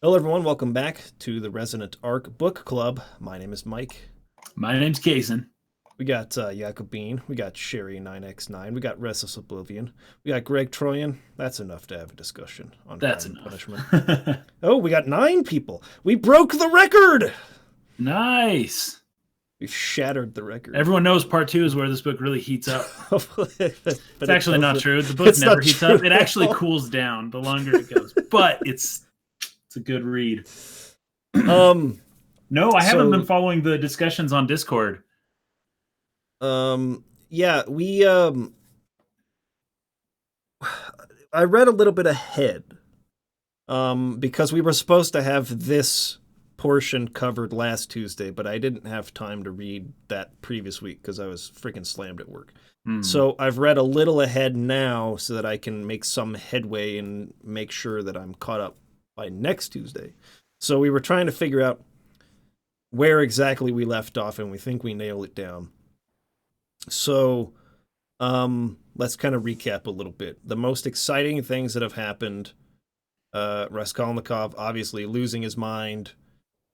Hello, everyone. Welcome back to the Resonant Arc Book Club. My name is Mike. My name's Kason. We got Jacobine. We got Sherry 9x9. We got Restless Oblivion. We got Greg Troyan. That's enough to have a discussion on That's crime and enough. punishment. Oh, we got 9 people. We broke the record. Nice. We shattered the record. Everyone knows part 2 is where this book really heats up. But It's actually not true. The book never heats up. It actually cools down the longer it goes. But it's a good read. No, I haven't been following the discussions on Discord. Yeah, I read a little bit ahead. Because we were supposed to have this portion covered last Tuesday, but I didn't have time to read that previous week because I was freaking slammed at work. So I've read a little ahead now so that I can make some headway and make sure that I'm caught up by next Tuesday. So we were trying to figure out where exactly we left off, and we think we nailed it down. So let's kind of recap a little bit. The most exciting things that have happened: Raskolnikov obviously losing his mind,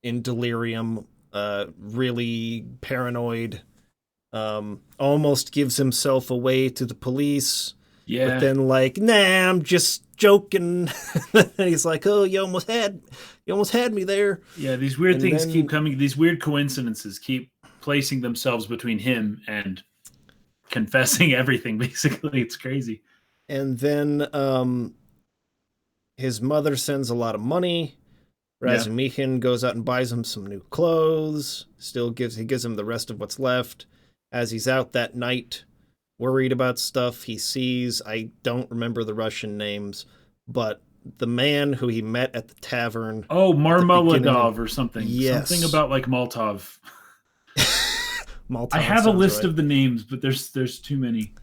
in delirium, really paranoid, almost gives himself away to the police. Yeah. But then nah, I'm just joking. And he's like, oh, you almost had me there. Yeah, these weird things keep coming. These weird coincidences keep placing themselves between him and confessing everything, basically. It's crazy. And then his mother sends a lot of money. Razumihin goes out and buys him some new clothes. He gives him the rest of what's left. As he's out that night, worried about stuff, he sees, I don't remember the Russian names, but the man who he met at the tavern. Oh, Marmeladov or something. Yes. Something about Maltov. Maltov. I have a list of the names, but there's too many.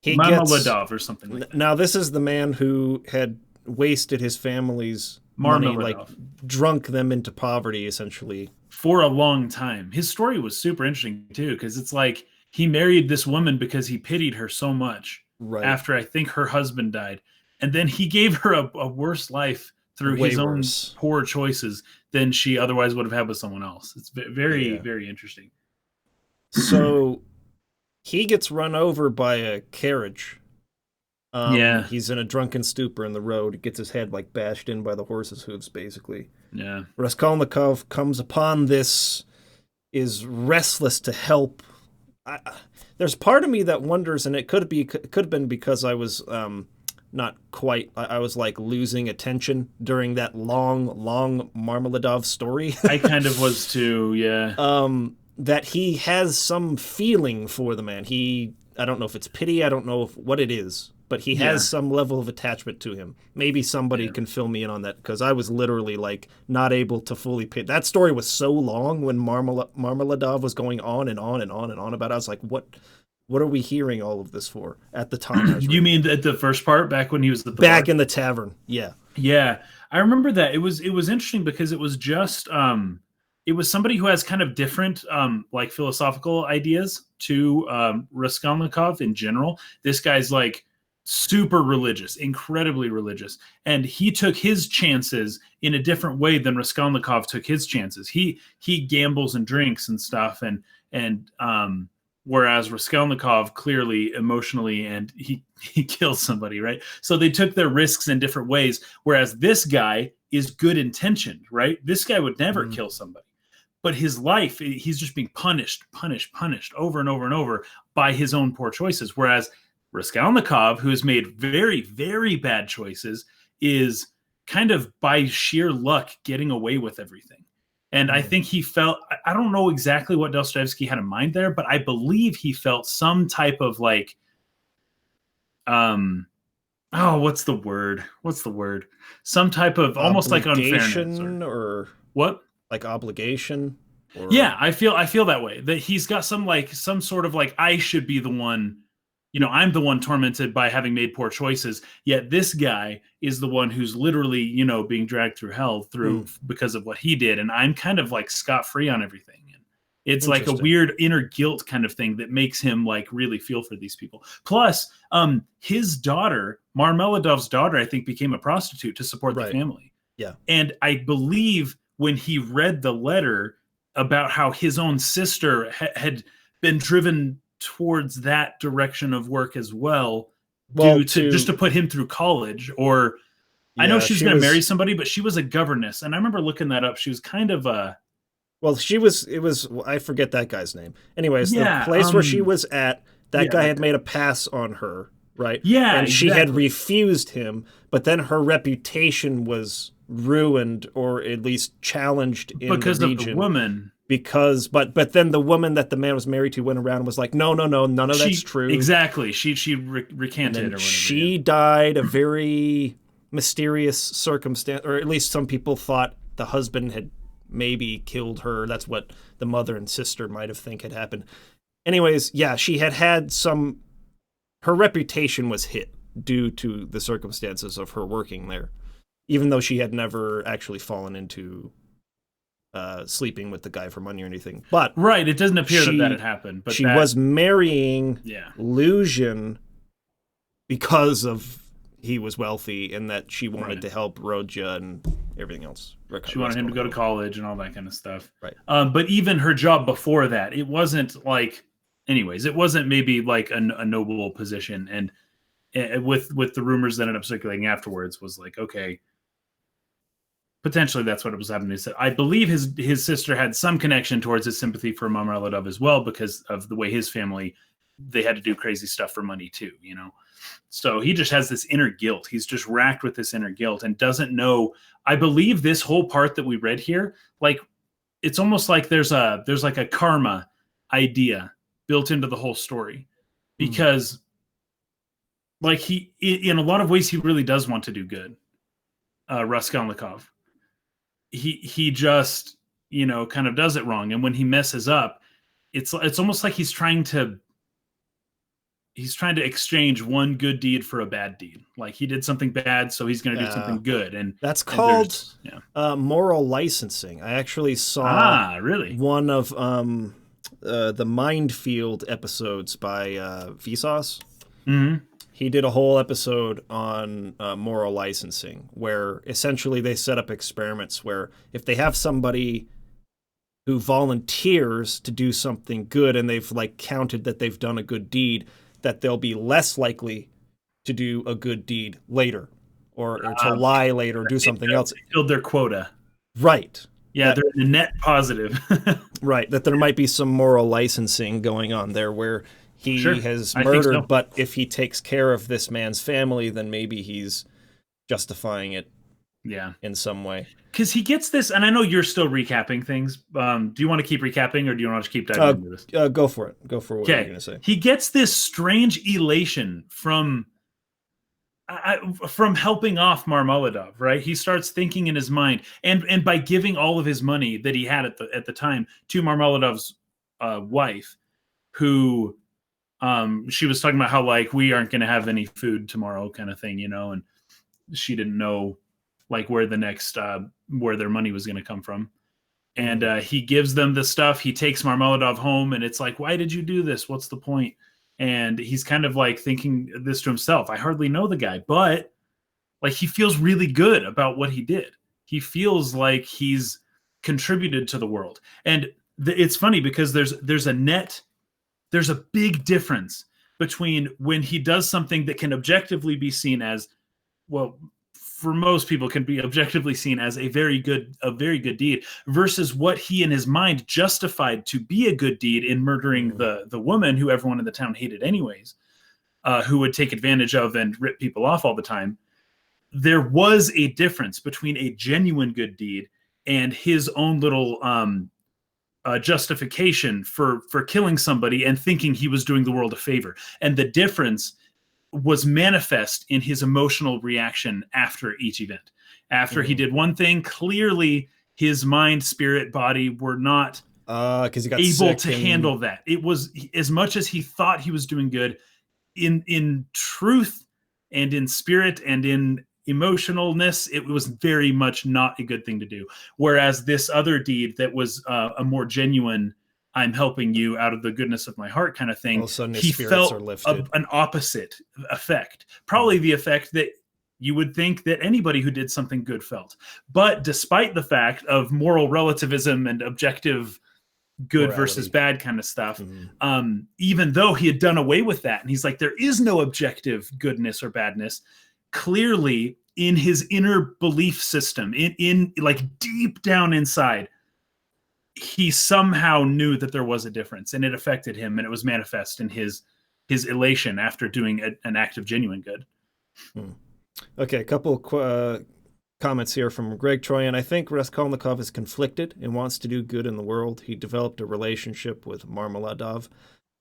Marmeladov or something like that. Now, this is the man who had wasted his family's money, drunk them into poverty, essentially. For a long time. His story was super interesting, too, because it's like he married this woman because he pitied her so much after I think her husband died. And then he gave her a worse life through his own poor choices than she otherwise would have had with someone else. It's very, very interesting. So he gets run over by a carriage. He's in a drunken stupor in the road. Gets his head bashed in by the horse's hooves, basically. Yeah. Raskolnikov comes upon this, is restless to help. There's part of me that wonders, and it could have been because I was not quite. I was losing attention during that long Marmeladov story. I kind of was too. Yeah. That he has some feeling for the man. I don't know if it's pity. I don't know what it is. But he has some level of attachment to him. Maybe somebody can fill me in on that, because I was literally not able to fully pay. That story was so long when Marmeladov was going on and on and on and on about it. I was like, what are we hearing all of this for at the time? You mean at the first part, back when he was at the back in the tavern? Yeah. Yeah. I remember that. It was interesting because it was just it was somebody who has kind of different philosophical ideas to Raskolnikov in general. This guy's super religious, incredibly religious. And he took his chances in a different way than Raskolnikov took his chances. He gambles and drinks and stuff. And whereas Raskolnikov clearly emotionally and he kills somebody, right? So they took their risks in different ways. Whereas this guy is good intentioned, right? This guy would never kill somebody. But his life, he's just being punished over and over and over by his own poor choices. Whereas Raskolnikov, who has made very, very bad choices, is kind of by sheer luck getting away with everything. And I think he felt, I don't know exactly what Dostoyevsky had in mind there, but I believe he felt some type of what's the word? Some type of almost like unfairness. Or what? Like obligation? Or... Yeah, I feel that way. That he's got some sort of I should be the one. I'm the one tormented by having made poor choices, yet this guy is the one who's literally, being dragged through hell because of what he did. And I'm kind of scot-free on everything. And it's like a weird inner guilt kind of thing that makes him really feel for these people. Plus, his daughter, Marmeladov's daughter, I think became a prostitute to support the family. Yeah. And I believe when he read the letter about how his own sister had been driven towards that direction of work as well, Well, due to just to put him through college. Or I know yeah, she was she going to marry was. somebody, but she was a governess, and I remember looking that up. She was kind of a Well, she was. It was. I forget that guy's name. Anyways, the yeah, place where she was at, that yeah, guy had made a pass on her, right? yeah, And she had exactly. refused him, but then her reputation was ruined, or at least challenged in the Because of the region. woman. Because, but then the woman that the man was married to went around and was like, no, no, no, none of that's She true. exactly. She And recanted then or whatever. she died a very mysterious circumstance, or at least some people thought the husband had maybe killed her. That's what the mother and sister might have think had happened. Anyways, yeah, she had some. Her reputation was hit due to the circumstances of her working there, even though she had never actually fallen into sleeping with the guy for money or anything. But Right. It doesn't appear that had she happened, but she that was marrying yeah. Lucian because of he was wealthy and that she wanted Right. to help Rodya and everything else. She wanted him to go to college and all that kind of stuff. Right. But even her job before that, it wasn't like, anyways, it wasn't maybe like a noble position. And with the rumors that ended up circulating afterwards, was like, okay, potentially that's what it was happening. I believe his sister had some connection towards his sympathy for Marmeladov as well, because of the way his family, they had to do crazy stuff for money too, you know. So he just has this inner guilt. He's just racked with this inner guilt and doesn't know. I believe this whole part that we read here, like, it's almost like there's like a karma idea built into the whole story, because like he, in a lot of ways, he really does want to do good. Raskolnikov, he just, you know, kind of does it wrong, and when he messes up, it's almost like he's trying to exchange one good deed for a bad deed. Like, he did something bad, so he's going to do something good. And that's and called yeah. Moral licensing. I actually saw Really? one of the Mindfield episodes by Vsauce. Mm-hmm. He did a whole episode on moral licensing, where essentially they set up experiments where if they have somebody who volunteers to do something good and they've like counted that they've done a good deed, that they'll be less likely to do a good deed later, or to lie later, or do something else. Filled their quota. Right. Yeah, they're the net positive. Right. That there might be some moral licensing going on there where he has murdered, so. But if he takes care of this man's family, then maybe he's justifying it in some way. Because he gets this, and I know you're still recapping things. Do you want to keep recapping, or do you want to keep diving into this? Go for it. Go for what you're going to say. He gets this strange elation from helping off Marmeladov, right? He starts thinking in his mind, and by giving all of his money that he had at the time to Marmeladov's wife, who she was talking about how, like, we aren't going to have any food tomorrow, kind of thing, you know, and she didn't know like where the next where their money was going to come from. And he gives them the stuff. He takes Marmeladov home, and it's like, why did you do this? What's the point? And he's kind of like thinking this to himself. I hardly know the guy, but like, he feels really good about what he did. He feels like he's contributed to the world. And it's funny because there's a big difference between when he does something that can objectively be seen as, well, for most people can be objectively seen as a very good deed, versus what he in his mind justified to be a good deed in murdering the woman who everyone in the town hated anyways, who would take advantage of and rip people off all the time. There was a difference between a genuine good deed and his own little justification for killing somebody and thinking he was doing the world a favor. And the difference was manifest in his emotional reaction after each event. After he did one thing, clearly his mind, spirit, body were not because he got able to handle that. It was, as much as he thought he was doing good, in truth and in spirit and in emotionalness, it was very much not a good thing to do. Whereas this other deed that was a more genuine, I'm helping you out of the goodness of my heart kind of thing, all of a sudden his he spirits felt are lifted. an opposite effect. Probably the effect that you would think that anybody who did something good felt. But despite the fact of moral relativism and objective good versus Morality. bad kind of stuff, even though he had done away with that, and he's like, there is no objective goodness or badness, clearly in his inner belief system, in like deep down inside, he somehow knew that there was a difference, and it affected him, and it was manifest in his elation after doing an act of genuine good. Okay, a couple comments here from Greg Troyan. I think Raskolnikov is conflicted and wants to do good in the world. He developed a relationship with Marmeladov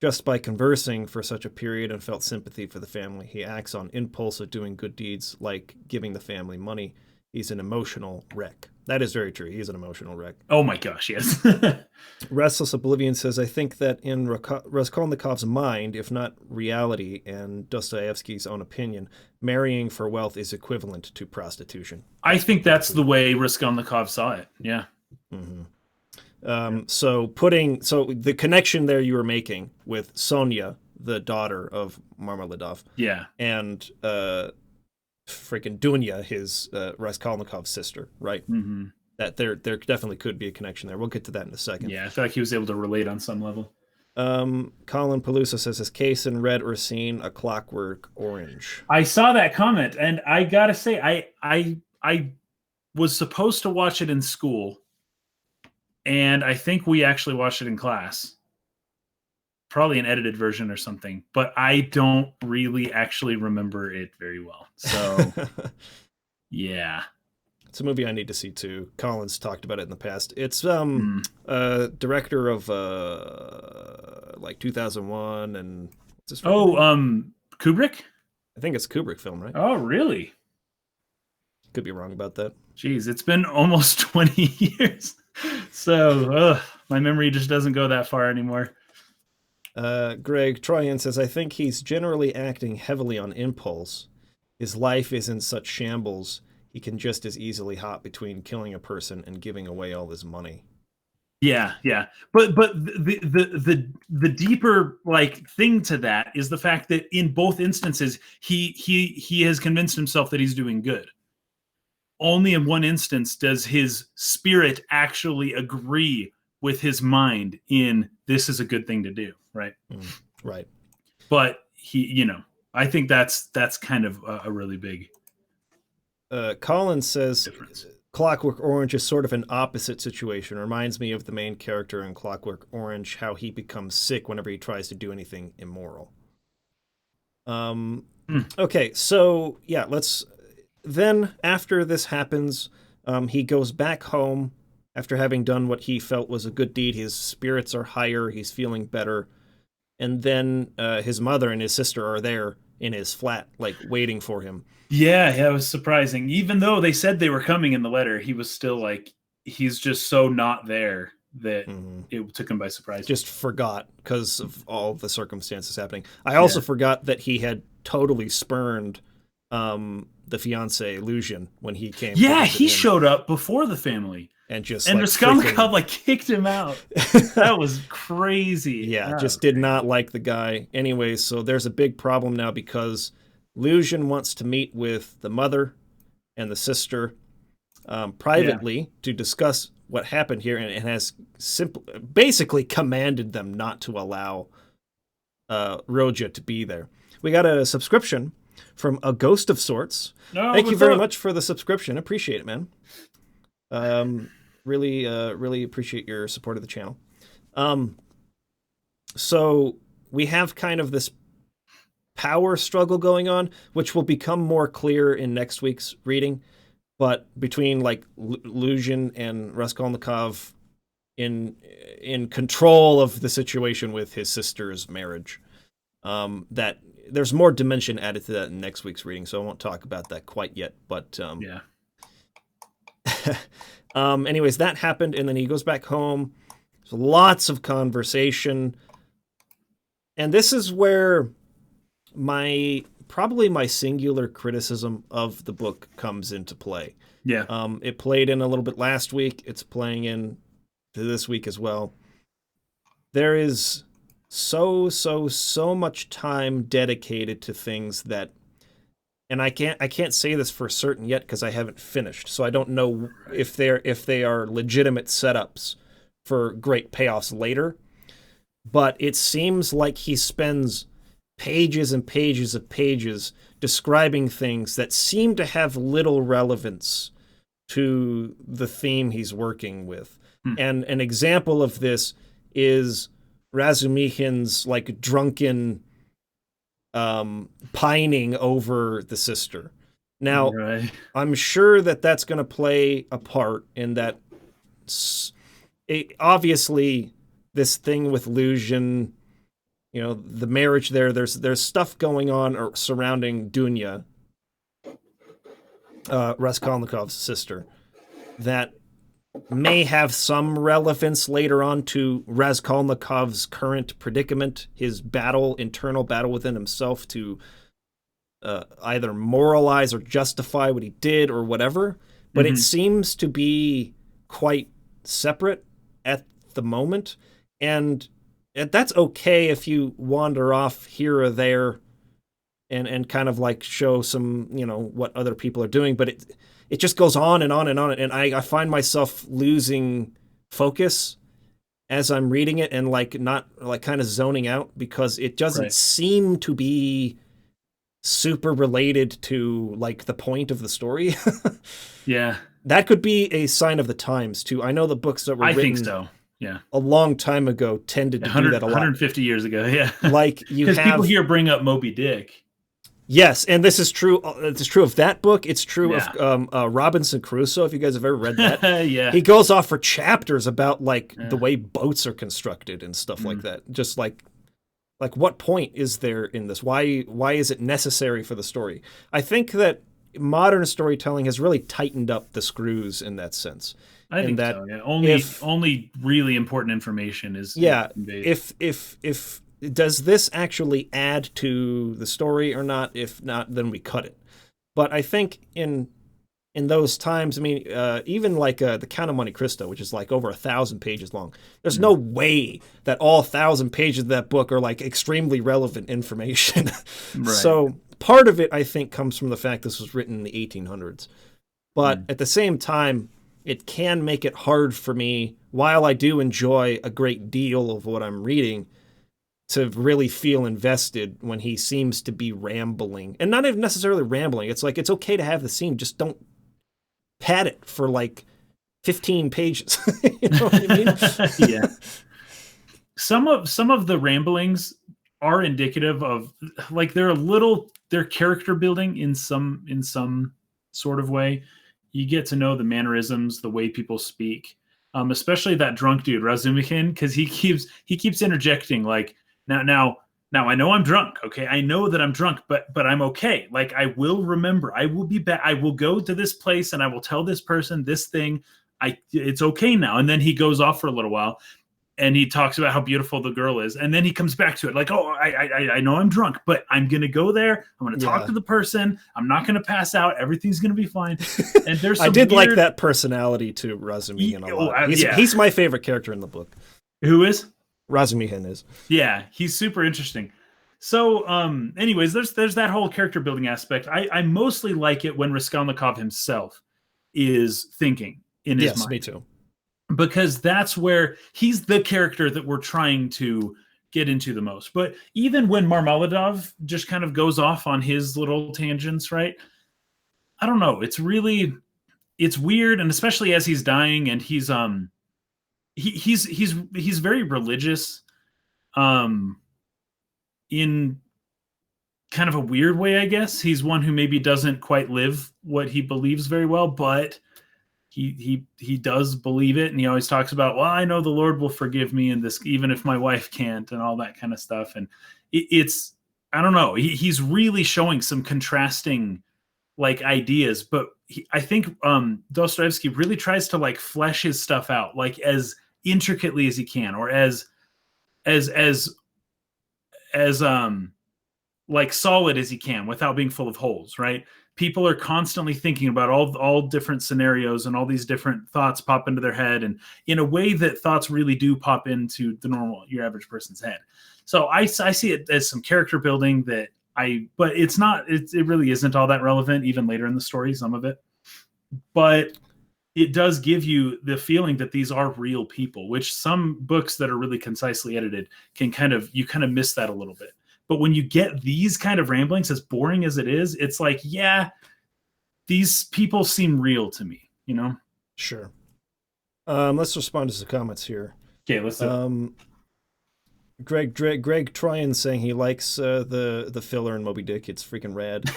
just by conversing for such a period and felt sympathy for the family. He acts on impulse of doing good deeds like giving the family money. He's an emotional wreck. That is very true. He's an emotional wreck. Oh my gosh, yes. Restless Oblivion says, I think that in Raskolnikov's mind, if not reality and Dostoyevsky's own opinion, marrying for wealth is equivalent to prostitution. I think that's the way Raskolnikov saw it. Yeah. So the connection there you were making with Sonia, the daughter of Marmeladov, and freaking Dunya, his Raskolnikov's sister, right? That there definitely could be a connection there. We'll get to that in a second. Yeah, I feel like he was able to relate on some level. Colin Pelusa says, has Kaysen read or seen A Clockwork Orange? I saw that comment, and I gotta say, I was supposed to watch it in school, and I think we actually watched it in class. Probably an edited version or something, but I don't really actually remember it very well. So, yeah. It's a movie I need to see too. Colin's talked about it in the past. It's director of like 2001 and what's his film? Kubrick? I think it's a Kubrick film, right? Oh, really? Could be wrong about that. Jeez, it's been almost 20 years. So, my memory just doesn't go that far anymore. Greg Troyan says, I think he's generally acting heavily on impulse. His life is in such shambles, he can just as easily hop between killing a person and giving away all his money. Yeah. But the deeper like thing to that is the fact that in both instances he has convinced himself that he's doing good. Only in one instance does his spirit actually agree with his mind in this is a good thing to do, right? Right. But I think that's kind of a really big Colin says difference. Clockwork Orange is sort of an opposite situation. Reminds me of the main character in Clockwork Orange, how he becomes sick whenever he tries to do anything immoral. Okay, so yeah, then after this happens, he goes back home after having done what he felt was a good deed. His spirits are higher, he's feeling better. And then his mother and his sister are there in his flat, like waiting for him. Yeah, it was surprising. Even though they said they were coming in the letter, he was still like, he's just so not there that it took him by surprise. Just forgot because of all the circumstances happening. I also forgot that he had totally spurned the fiance Lucian when he came. Yeah, he showed up before the family. And Raskolnikov like kicked him out. That was crazy. Yeah, just did not like the guy. Anyways, so there's a big problem now because Lucian wants to meet with the mother and the sister privately to discuss what happened here, and has basically commanded them not to allow Roja to be there. We got a subscription from A Ghost of Sorts. Thank you very much for the subscription. Appreciate it, man. Really appreciate your support of the channel. So we have kind of this power struggle going on, which will become more clear in next week's reading. But between like Lucian and Raskolnikov in control of the situation with his sister's marriage, that there's more dimension added to that in next week's reading. So I won't talk about that quite yet. But anyways, that happened, and then he goes back home. There's lots of conversation. And this is where probably my singular criticism of the book comes into play. Yeah. It played in a little bit last week. It's playing in this week as well. There is so much time dedicated to things that and I can't say this for certain yet because I haven't finished, so I don't know if they are legitimate setups for great payoffs later. But it seems like he spends pages and pages of pages describing things that seem to have little relevance to the theme he's working with. Hmm. And an example of this is Razumihin's like drunken pining over the sister. Now, Right. I'm sure that that's going to play a part in that. Obviously, this thing with Lucian, the marriage there. There's stuff going on surrounding Dunya, Raskolnikov's sister, that may have some relevance later on to Raskolnikov's current predicament, his internal battle within himself to either moralize or justify what he did or whatever. But it seems to be quite separate at the moment. And that's okay if you wander off here or there and kind of like show some, what other people are doing. But it just goes on and on and on. And I find myself losing focus as I'm reading it and like not like kind of zoning out because it doesn't seem to be super related to like the point of the story. Yeah. That could be a sign of the times too. I know the books that were I written think so. Yeah. a long time ago tended to do that a lot. 150 years ago. Yeah. Like you have people here bring up Moby Dick. Yes, and this is true. It's true of that book. It's true of Robinson Crusoe. If you guys have ever read that, yeah, he goes off for chapters about like the way boats are constructed and stuff like that. Just like what point is there in this? Why is it necessary for the story? I think that modern storytelling has really tightened up the screws in that sense. I think that so. Yeah, only really important information is conveyed. If does this actually add to the story or not? If not, then we cut it. But I think in those times, I mean, even like the Count of Monte Cristo, which is like over 1,000 pages long, there's no way that all 1,000 pages of that book are like extremely relevant information. Right. So part of it, I think, comes from the fact this was written in the 1800s. But at the same time, it can make it hard for me, while I do enjoy a great deal of what I'm reading, to really feel invested when he seems to be rambling. And not even necessarily rambling. It's like, it's okay to have the scene, just don't pad it for like 15 pages. You know what I mean? Yeah. Some of the ramblings are indicative of like they're character building in some sort of way. You get to know the mannerisms, the way people speak, especially that drunk dude Razumihin, because he keeps interjecting like, now I know I'm drunk. Okay, I know that I'm drunk, but I'm okay. Like I will remember. I will be back. I will go to this place and I will tell this person this thing. It's okay now. And then he goes off for a little while, and he talks about how beautiful the girl is, and then he comes back to it like, oh, I know I'm drunk, but I'm gonna go there. I'm gonna talk to the person. I'm not gonna pass out. Everything's gonna be fine. And there's some like that personality to Razumihin a lot. He's my favorite character in the book. Who is? Razumihin is. Yeah, he's super interesting. So, anyways, there's that whole character building aspect. I mostly like it when Raskolnikov himself is thinking in his mind. Yes, me too. Because that's where he's the character that we're trying to get into the most. But even when Marmeladov just kind of goes off on his little tangents, right? I don't know. It's weird, and especially as he's dying, and he's very religious, in kind of a weird way, I guess. He's one who maybe doesn't quite live what he believes very well, but he does believe it, and he always talks about, well, I know the Lord will forgive me in this, even if my wife can't, and all that kind of stuff. And it's I don't know. He's really showing some contrasting like ideas, but I think Dostoevsky really tries to like flesh his stuff out like as intricately as he can, or as like solid as he can without being full of holes, right? People are constantly thinking about all different scenarios, and all these different thoughts pop into their head, and in a way that thoughts really do pop into your average person's head. So I see it as some character building that but it's not, it really isn't all that relevant even later in the story, some of it. But it does give you the feeling that these are real people, which some books that are really concisely edited can you kind of miss that a little bit. But when you get these kind of ramblings, as boring as it is, it's like, yeah, these people seem real to me, you know? Sure. Let's respond to some comments here. Okay, let's do it. Greg Tryon saying he likes the filler in Moby Dick. It's freaking rad.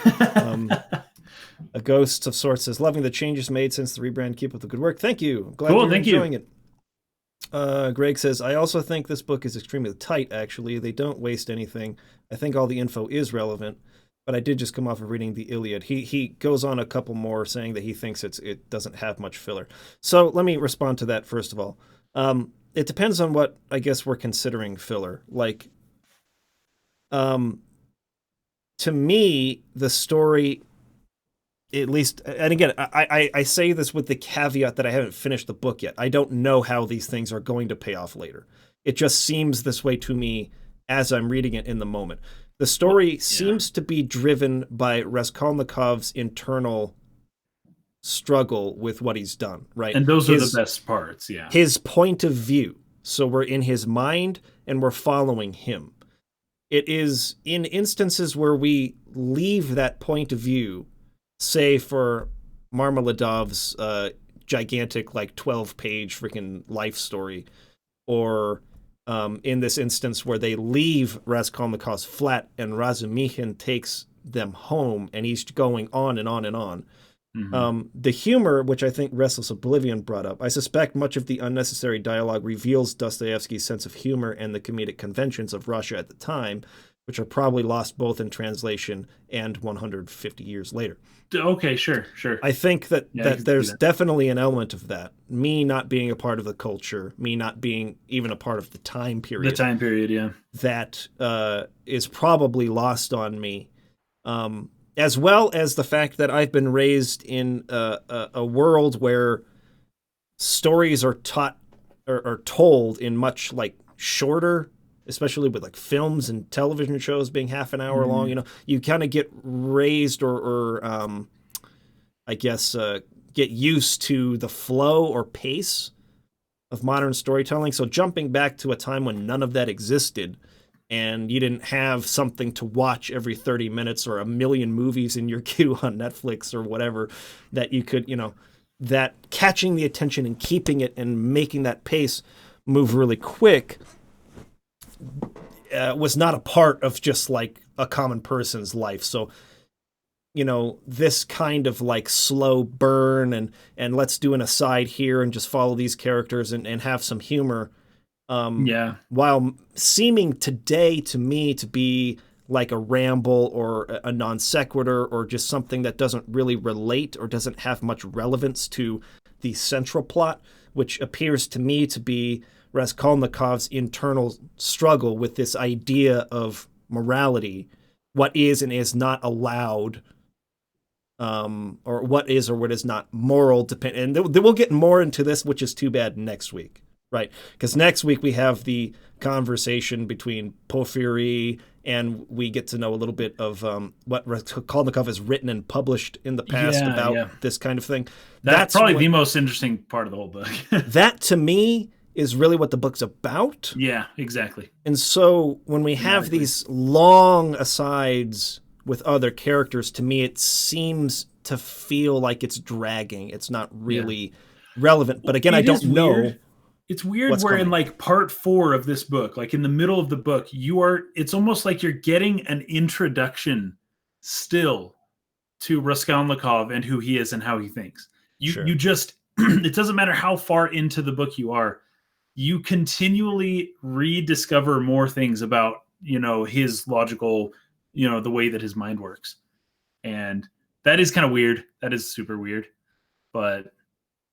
A Ghost of Sorts says, loving the changes made since the rebrand. Keep up the good work. Thank you. Glad you're enjoying it. Greg says, I also think this book is extremely tight, actually. They don't waste anything. I think all the info is relevant, but I did just come off of reading the Iliad. He goes on a couple more saying that he thinks it doesn't have much filler. So let me respond to that first of all. It depends on what I guess we're considering filler. Like, to me, the story, at least, and again, I say this with the caveat that I haven't finished the book yet. I don't know how these things are going to pay off later. It just seems this way to me as I'm reading it in the moment. The story seems to be driven by Raskolnikov's internal struggle with what he's done, right? And those are the best parts, yeah. His point of view. So we're in his mind and we're following him. It is in instances where we leave that point of view, say for Marmeladov's gigantic, like 12-page freaking life story, or in this instance where they leave Raskolnikov's flat and Razumihin takes them home and he's going on and on and on. Mm-hmm. The humor, which I think Restless Oblivion brought up, I suspect much of the unnecessary dialogue reveals Dostoevsky's sense of humor and the comedic conventions of Russia at the time, which are probably lost both in translation and 150 years later. Okay, sure. I think that there's definitely an element of that. Me not being a part of the culture, me not being even a part of the time period. The time period, yeah. That is probably lost on me. As well as the fact that I've been raised in a world where stories are taught or told in much like shorter, especially with like films and television shows being half an hour long. You know, you kind of get raised or I guess get used to the flow or pace of modern storytelling. So jumping back to a time when none of that existed, and you didn't have something to watch every 30 minutes or a million movies in your queue on Netflix or whatever that you could, you know, that catching the attention and keeping it and making that pace move really quick was not a part of just like a common person's life. So, you know, this kind of like slow burn and let's do an aside here and just follow these characters and have some humor. While seeming today to me to be like a ramble or a non sequitur or just something that doesn't really relate or doesn't have much relevance to the central plot, which appears to me to be Raskolnikov's internal struggle with this idea of morality, what is and is not allowed, or what is or what is not moral. And we'll get more into this, which is too bad, next week. Right, because next week we have the conversation between Porfiry, and we get to know a little bit of what Raskolnikov has written and published in the past about this kind of thing. That's probably the most interesting part of the whole book. That, to me, is really what the book's about. Yeah, exactly. And so when we have these long asides with other characters, to me it seems to feel like it's dragging. It's not really relevant. But again, I don't know. It's weird where in like part 4 of this book, like in the middle of the book, it's almost like you're getting an introduction still to Raskolnikov and who he is and how he thinks. You just, it doesn't matter how far into the book you are, you continually rediscover more things about, you know, his logical, you know, the way that his mind works. And that is kind of weird. That is super weird. But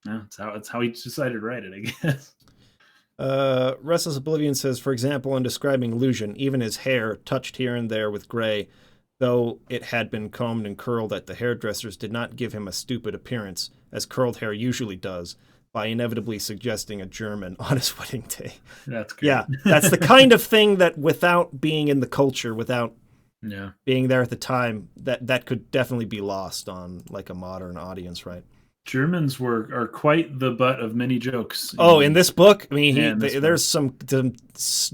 no, it's how he decided to write it, I guess. Restless Oblivion says, for example, in describing Lucian, even his hair, touched here and there with gray, though it had been combed and curled at the hairdressers, did not give him a stupid appearance, as curled hair usually does, by inevitably suggesting a German on his wedding day. That's great. Yeah, that's the kind of thing that without being in the culture, without Yeah. being there at the time, that could definitely be lost on like a modern audience, right? Germans are quite the butt of many jokes. Oh, in this book, I mean, Book. there's some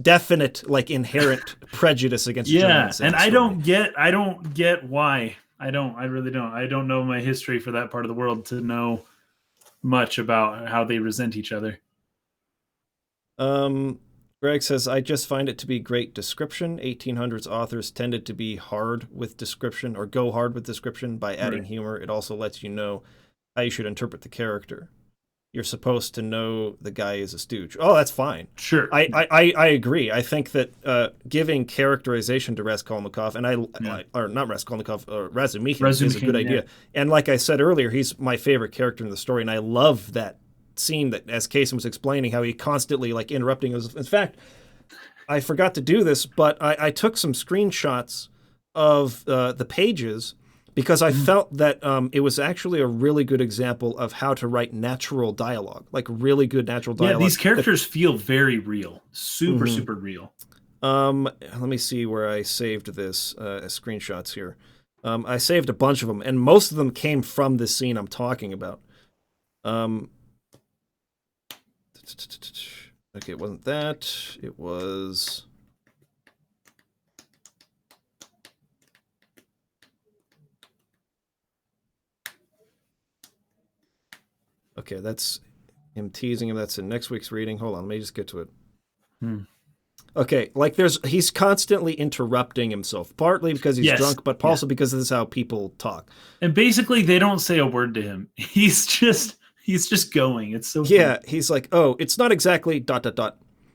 definite like inherent prejudice against Yeah, Germans in and the story. I don't get why. I really don't. I don't know my history for that part of the world to know much about how they resent each other. Greg says, I just find it to be great description. 1800s authors tended to be hard with description or go hard with description by adding humor. It also lets you know how you should interpret the character. You're supposed to know the guy is a stooge. Oh, that's fine. Sure. I agree. I think that giving characterization to Raskolnikov, and or not Raskolnikov, Razumihin is a good idea. And like I said earlier, he's my favorite character in the story, and I love that scene that, as Kaysen was explaining, how he constantly like interrupting us. In fact, I forgot to do this, but I took some screenshots of the pages because I felt that it was actually a really good example of how to write natural dialogue, like really good natural dialogue. Yeah, these characters feel very real, super real. Let me see where I saved this screenshots here. I saved a bunch of them, and most of them came from this scene I'm talking about. Okay, it wasn't that. It was... Okay, that's him teasing him. That's in next week's reading. Hold on, let me just get to it. Okay, like he's constantly interrupting himself, partly because he's drunk, but also because this is how people talk. And basically, they don't say a word to him. He's just going. It's so funny. He's like, oh, it's not exactly ...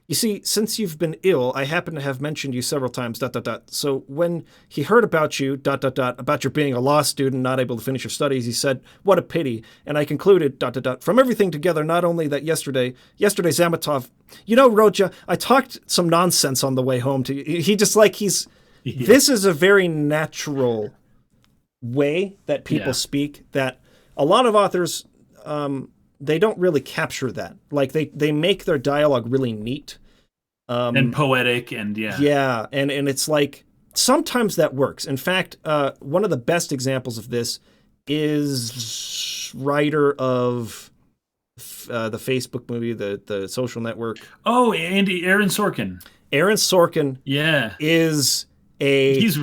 You see, since you've been ill, I happen to have mentioned you several times ... So when he heard about you ... about your being a law student, not able to finish your studies, he said, what a pity. And I concluded ... from everything together, not only that yesterday Zamatov, you know, Rodya, I talked some nonsense on the way home to you. He just like this is a very natural way that people speak that a lot of authors they don't really capture that. Like they make their dialogue really neat. And poetic and and it's like sometimes that works. In fact, one of the best examples of this is writer of the Facebook movie, the Social Network. Oh, Aaron Sorkin. Aaron Sorkin is he's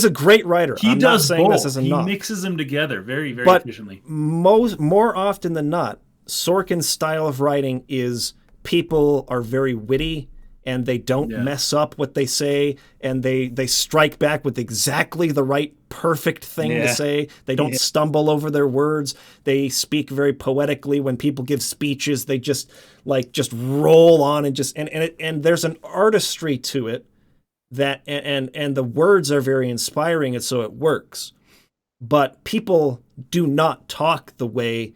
a great writer. I'm not saying this as enough. He mixes them together very efficiently. More often than not, Sorkin's style of writing is people are very witty and they don't mess up what they say, and they strike back with exactly the right perfect thing to say. They don't stumble over their words. They speak very poetically. When people give speeches, they just roll on and there's an artistry to it that and the words are very inspiring, and so it works. But people do not talk the way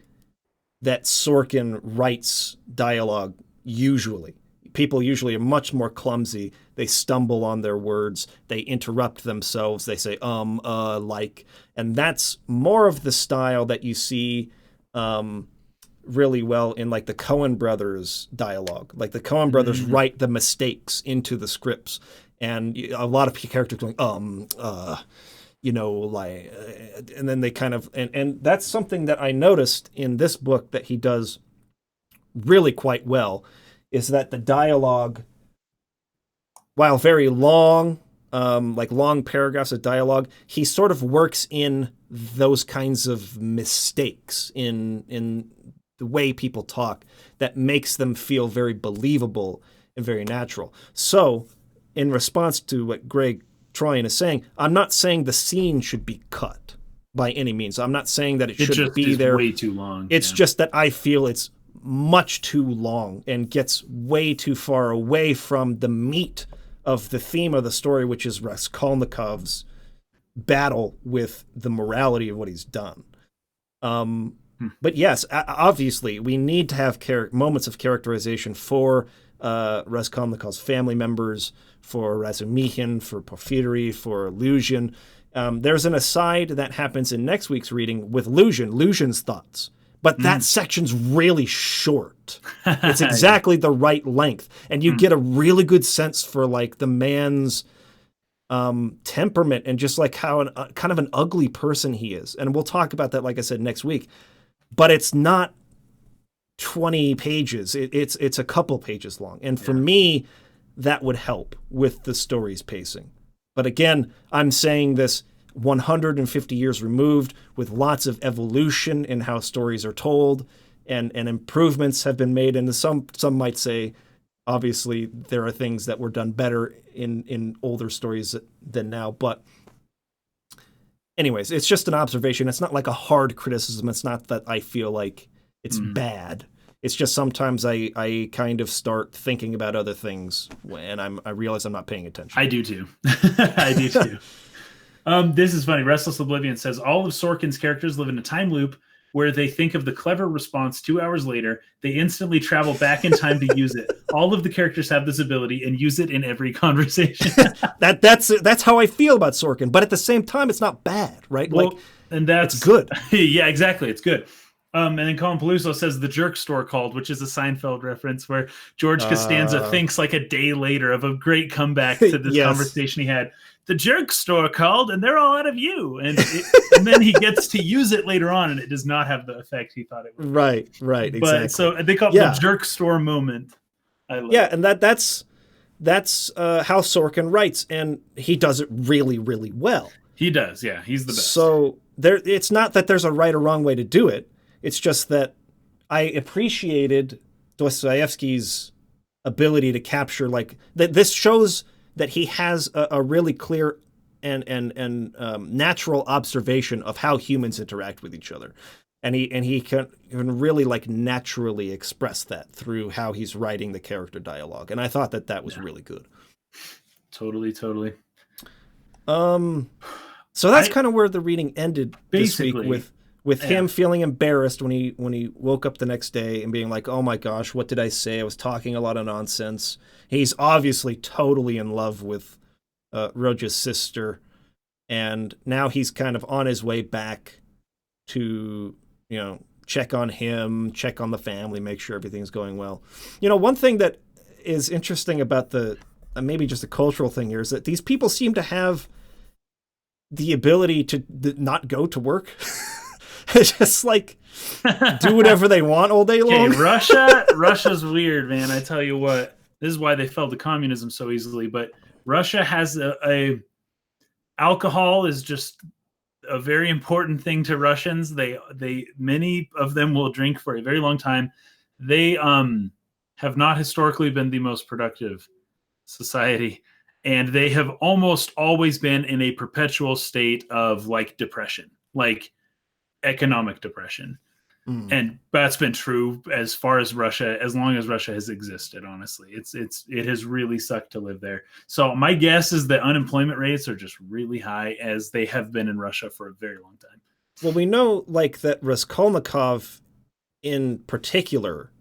that Sorkin writes dialogue usually. People usually are much more clumsy. They stumble on their words. They interrupt themselves. They say, like. And that's more of the style that you see really well in like the Coen brothers dialogue. Like the Coen brothers write the mistakes into the scripts. And a lot of characters going, you know, like, and then they kind of, and that's something that I noticed in this book that he does really quite well, is that the dialogue, while very long, like long paragraphs of dialogue, he sort of works in those kinds of mistakes in the way people talk that makes them feel very believable and very natural. So, in response to what Greg Troyan is saying, I'm not saying the scene should be cut by any means. I'm not saying that it shouldn't be there. Way too long. It's just that I feel it's much too long and gets way too far away from the meat of the theme of the story, which is Raskolnikov's battle with the morality of what he's done. But yes, obviously, we need to have moments of characterization for Raskolnikov's family members, for Razumihin, for Porfiry, for Luzhin. There's an aside that happens in next week's reading with Luzhin's thoughts. But that section's really short. It's exactly the right length. And you get a really good sense for like the man's temperament and just like how kind of an ugly person he is. And we'll talk about that, like I said, next week. But it's not 20 pages. It's a couple pages long. And for me, that would help with the story's pacing. But again, I'm saying this 150 years removed with lots of evolution in how stories are told and improvements have been made. And some might say, obviously, there are things that were done better in older stories than now. But anyways, it's just an observation. It's not like a hard criticism. It's not that I feel like it's bad. It's just sometimes I kind of start thinking about other things when I realize I'm not paying attention. I do too. I do too. This is funny. Restless Oblivion says all of Sorkin's characters live in a time loop where they think of the clever response 2 hours later. They instantly travel back in time to use it. All of the characters have this ability and use it in every conversation. That's how I feel about Sorkin. But at the same time, it's not bad, right? Well, and that's it's good. Yeah, exactly. It's good. And then Colin Peluso says the jerk store called, which is a Seinfeld reference where George Costanza thinks like a day later of a great comeback to this conversation he had. The jerk store called and they're all out of you. And then he gets to use it later on and it does not have the effect he thought it would. Right, exactly. But so they call it the jerk store moment. I love it. And that's how Sorkin writes, and he does it really, really well. He does, yeah. He's the best. So it's not that there's a right or wrong way to do it. It's just that I appreciated Dostoyevsky's ability to capture like that. This shows that he has a really clear and natural observation of how humans interact with each other, and he can really like naturally express that through how he's writing the character dialogue. And I thought that was really good. Totally. So that's kind of where the reading ended this week with him feeling embarrassed when he woke up the next day and being like, oh my gosh, what did I say? I was talking a lot of nonsense. He's obviously totally in love with Roja's sister, and now he's kind of on his way back to, check on him, check on the family, make sure everything's going well. One thing that is interesting about the maybe just a cultural thing here is that these people seem to have the ability to not go to work. Just like do whatever they want all day long. Russia's weird, man. I tell you what, this is why they fell to communism so easily. But Russia has alcohol is just a very important thing to Russians. They many of them will drink for a very long time. They have not historically been the most productive society, and they have almost always been in a perpetual state of like depression, like economic depression. And that's been true as far as Russia, as long as Russia has existed. Honestly, it has really sucked to live there. So my guess is that unemployment rates are just really high, as they have been in Russia for a very long time. Well, we know like that Raskolnikov in particular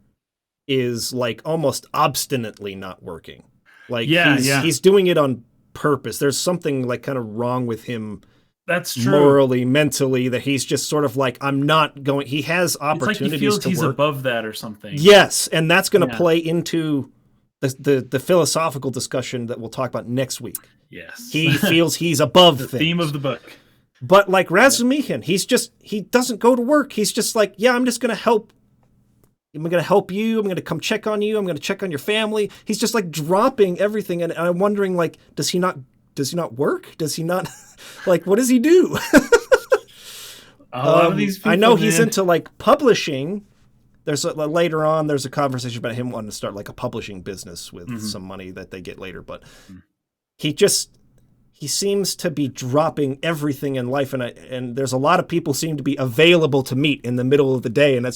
is like almost obstinately not working. Like he's doing it on purpose. There's something like kind of wrong with him. That's true. Morally, mentally, that he's just sort of like, I'm not going. He has opportunities. It's like he feels to he's work. Above that or something. Yes, and that's going to play into the philosophical discussion that we'll talk about next week. Yes, he feels he's above the things. Theme of the book. But like Razumihin, he doesn't go to work. He's just like, I'm just going to help. I'm going to help you. I'm going to come check on you. I'm going to check on your family. He's just like dropping everything, and I'm wondering, like, does he not work? Does he not? Like, what does he do? A lot of these people, I know he's into like publishing. There's later on, there's a conversation about him wanting to start like a publishing business with some money that they get later. But he seems to be dropping everything in life, and there's a lot of people seem to be available to meet in the middle of the day, and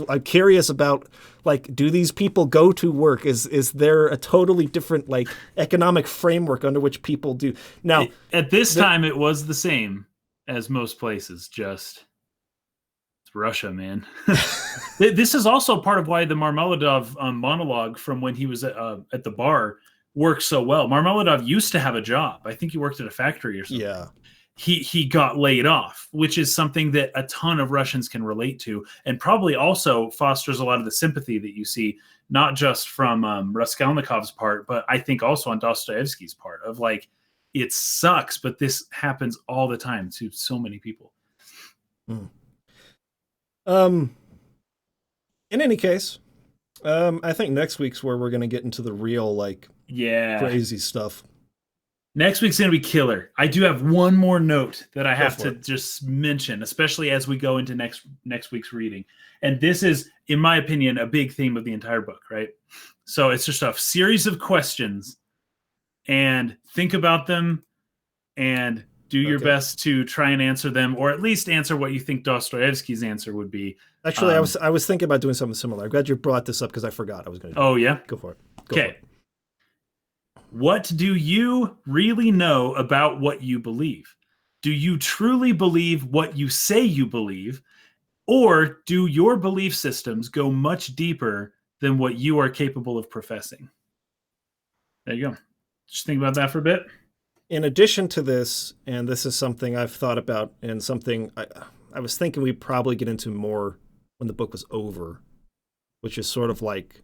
I'm curious about, like, do these people go to work? Is there a totally different like economic framework under which people do now? At this time, it was the same as most places. Just it's Russia, man. This is also part of why the Marmeladov monologue from when he was at the bar works so well. Marmeladov used to have a job. I think he worked at a factory or something. Yeah. He got laid off, which is something that a ton of Russians can relate to, and probably also fosters a lot of the sympathy that you see, not just from Raskolnikov's part, but I think also on Dostoevsky's part of like, it sucks, but this happens all the time to so many people. In any case, I think next week's where we're going to get into the real, like, crazy stuff. Next week's going to be killer. I do have one more note that I have to just mention, especially as we go into next week's reading. And this is, in my opinion, a big theme of the entire book, right? So it's just a series of questions, and think about them and do your best to try and answer them, or at least answer what you think Dostoyevsky's answer would be. Actually, I was thinking about doing something similar. I'm glad you brought this up because I forgot I was going to do it. Yeah? Go for it. Okay. What do you really know about what you believe? Do you truly believe what you say you believe? Or do your belief systems go much deeper than what you are capable of professing? There you go. Just think about that for a bit. In addition to this, and this is something I've thought about and something I was thinking we'd probably get into more when the book was over, which is sort of like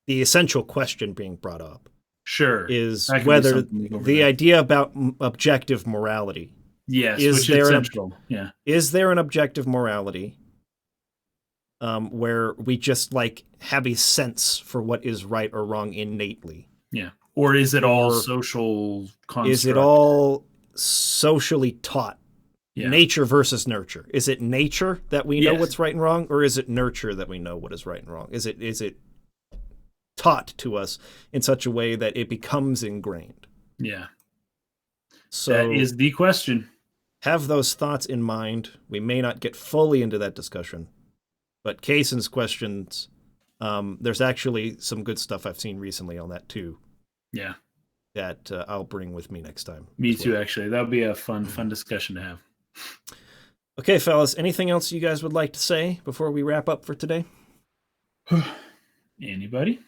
the essential question being brought up. Sure. Is whether the idea about objective morality. Yes, which is central. Yeah. Is there an objective morality where we just like have a sense for what is right or wrong innately? Yeah. Or is it all social construct? Is it all socially taught? Yeah. Nature versus nurture. Is it nature that we know what's right and wrong, or is it nurture that we know what is right and wrong? Is it taught to us in such a way that it becomes ingrained? Yeah. So that is the question. Have those thoughts in mind. We may not get fully into that discussion, but Kaysen's questions, there's actually some good stuff I've seen recently on that too. Yeah. That I'll bring with me next time. Me too, actually. That would be a fun discussion to have. Okay, fellas, anything else you guys would like to say before we wrap up for today? Anybody?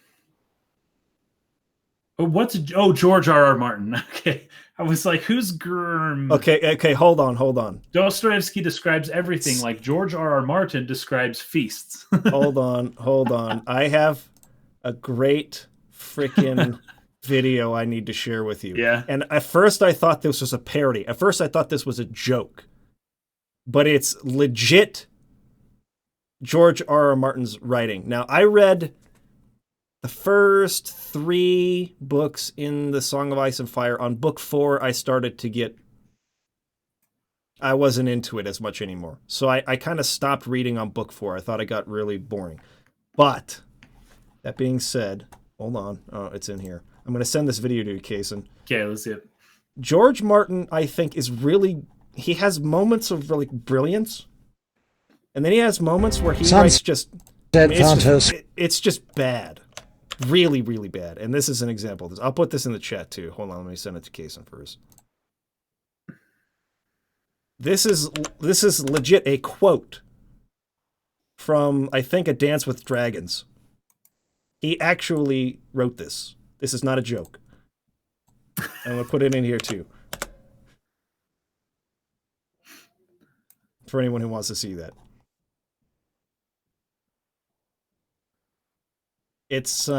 George R.R. Martin. Okay. I was like, who's Gurm? Okay, hold on. Dostoevsky describes everything like George R.R. Martin describes feasts. Hold on. I have a great freaking video I need to share with you. Yeah. And at first I thought this was a parody. At first I thought this was a joke. But it's legit George R.R. Martin's writing. Now, I read the first 3 books in the Song of Ice and Fire. On book 4, I started to get... I wasn't into it as much anymore. So I kind of stopped reading on book 4. I thought it got really boring. But, that being said... Hold on. Oh, it's in here. I'm going to send this video to you, Kaysen. Okay, let's see it. George Martin, I think, is really... He has moments of really brilliance. And then he has moments where he writes just... It's just bad. Really, really bad. And this is an example of this. I'll put this in the chat, too. Hold on, let me send it to Kaysen first. This is legit a quote from, I think, A Dance with Dragons. He actually wrote this. This is not a joke. I'm going to put it in here, too. For anyone who wants to see that. It's,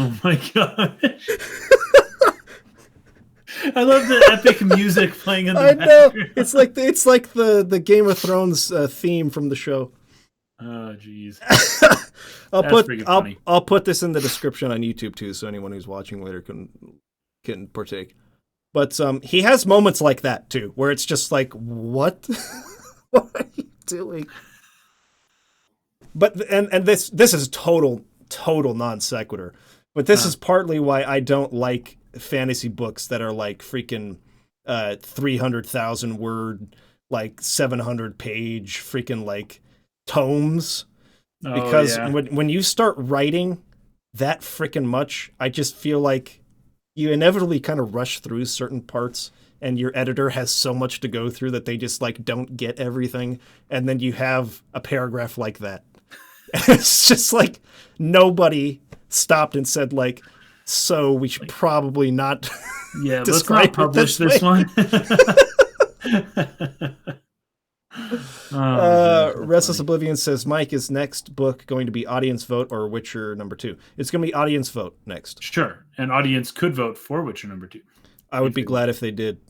Oh my gosh. I love the epic music playing in the background. Know. It's like the Game of Thrones theme from the show. Oh jeez. I'll put this in the description on YouTube too, so anyone who's watching later can partake. But he has moments like that too, where it's just like, what? What are you doing? But and this is total non sequitur. But this is partly why I don't like fantasy books that are like freaking 300,000 word, like 700 page freaking like tomes. Because when you start writing that freaking much, I just feel like you inevitably kind of rush through certain parts, and your editor has so much to go through that they just like don't get everything, and then you have a paragraph like that. It's just like nobody stopped and said like, so we should probably not let's not publish this one. Restless funny. Oblivion says, Mike, is next book going to be audience vote or Witcher #2? It's going to be audience vote next. Sure, an audience could vote for Witcher #2. I would be glad if they did.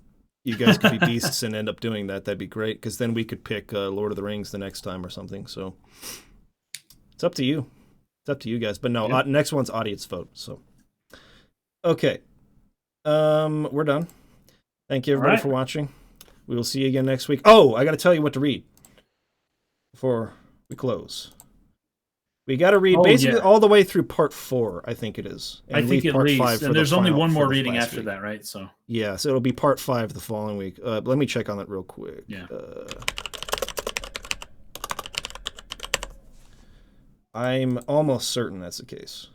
You guys could be beasts and end up doing that. That'd be great, because then we could pick Lord of the Rings the next time or something. So it's up to you. It's up to you guys. But no, next one's audience vote. So okay, we're done. Thank you everybody for watching. We will see you again next week. Oh, I got to tell you what to read before we close. We got to read basically all the way through part 4, I think it is. And I think at part least. 5 and there's only one more reading after week. that, right? So yeah, so it'll be part 5 the following week. Let me check on that real quick. Yeah. I'm almost certain that's the case.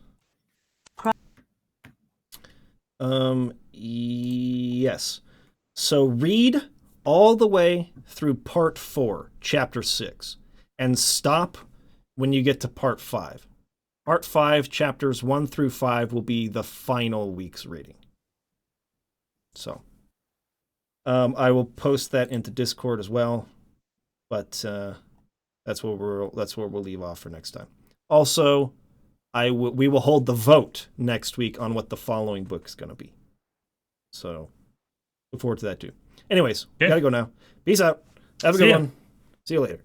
Yes. So read all the way through part 4, chapter 6, and stop when you get to part 5. Part 5, chapters 1 through 5 will be the final week's reading. So I will post that into Discord as well, but that's where we'll leave off for next time. Also, we will hold the vote next week on what the following book is going to be. So look forward to that too. Anyways, gotta go now. Peace out. Have a good one. See you later.